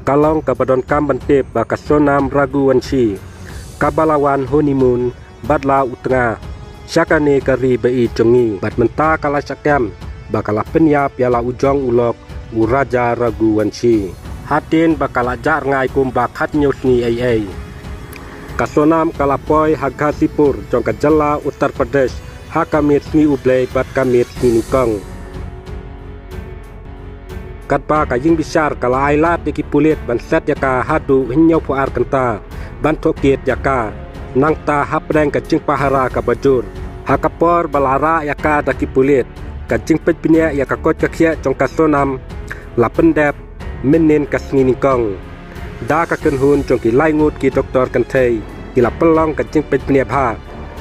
kalong kabadon kam bantep bakasonam ragu wanci kabalawan honeymoon badla utengah syakane kari bai jongi bat menta kala syakam bakala penya piala ujong ulok uraja ragu wanci hatin bakala jar ngai kum bakat nyusni ai kasonam kalapoi hagasipur jong kajala Uttar Pradesh hakamit ni ublay bat kamit ni nikong katpa kaying bisar kala ailat di kipulit ban set yaka hadu hinyau puar kenta ban tokiet yaka nangta hapdeng kacing pahara kabajur hakapor balara yaka da kipulit kacing pejpinya yaka kot kakia jong kasonam lapendep menin kasni nikong da kakenhun jong ki laingut ki doktor kentei kila pelong kacing pejpinya bha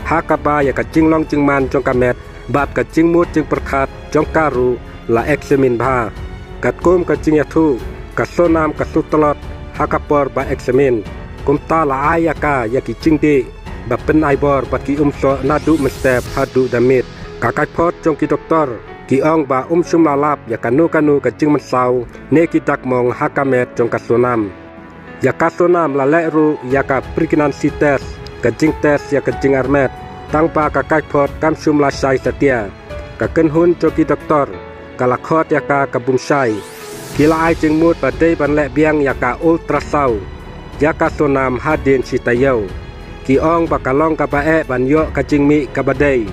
hakaba ya kacing long jing man jong kamet bat kacing mut jing perkat jong karu la eksamin bha katkum kacing yathu kasonam kasutelot hakapor ba eksamin kumta la ayaka yaki cingdi ba pen aibor bat ki umso nadu mestep hadu damit kakai pot jong ki doktor ki ong ba sum lalap ya kanu kacing mensau ne ki tak mong hakamet jong kasonam ya kasonam la leru ya ka prikinan si tes kacing tes ya kacing armet tangpa kakai pot kam sum la sai setia kakenhun jong ki doktor kalakot ya ka kabungsai kila ai jeng mut badai ban lek biang ya ka ultrasound ya ka sonam hadin sitayau ki ong bakalong ka bae ban yo kacing mi ka badai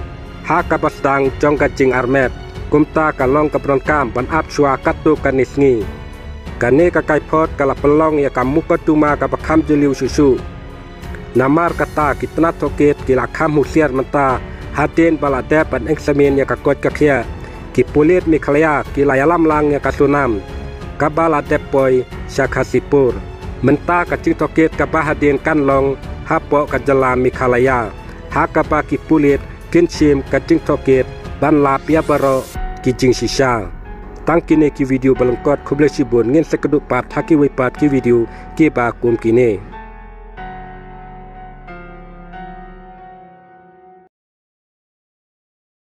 ha ka bastang jong kacing armet kumta kalong ka pronkam ban ap swa katu kanisngi kane ka kai pot kala pelong ya ka mukatuma ka bakham jeliu susu namar kata kitna toket kila kham husiar menta hadin baladep ban eksamin ya ka kot ka khia ki pulit mi khlaya ki layalam lang ya kasunam kabala depoy syakhasipur menta kacing toket kabahadin kanlong hapo kajala mi khlaya hakaba ki pulit kinchim kacing toket ban lapia baro ki jing sisa tangkine ki video balengkot khuble sibun ngin sekeduk pat haki wipat ki video ki ba kum kine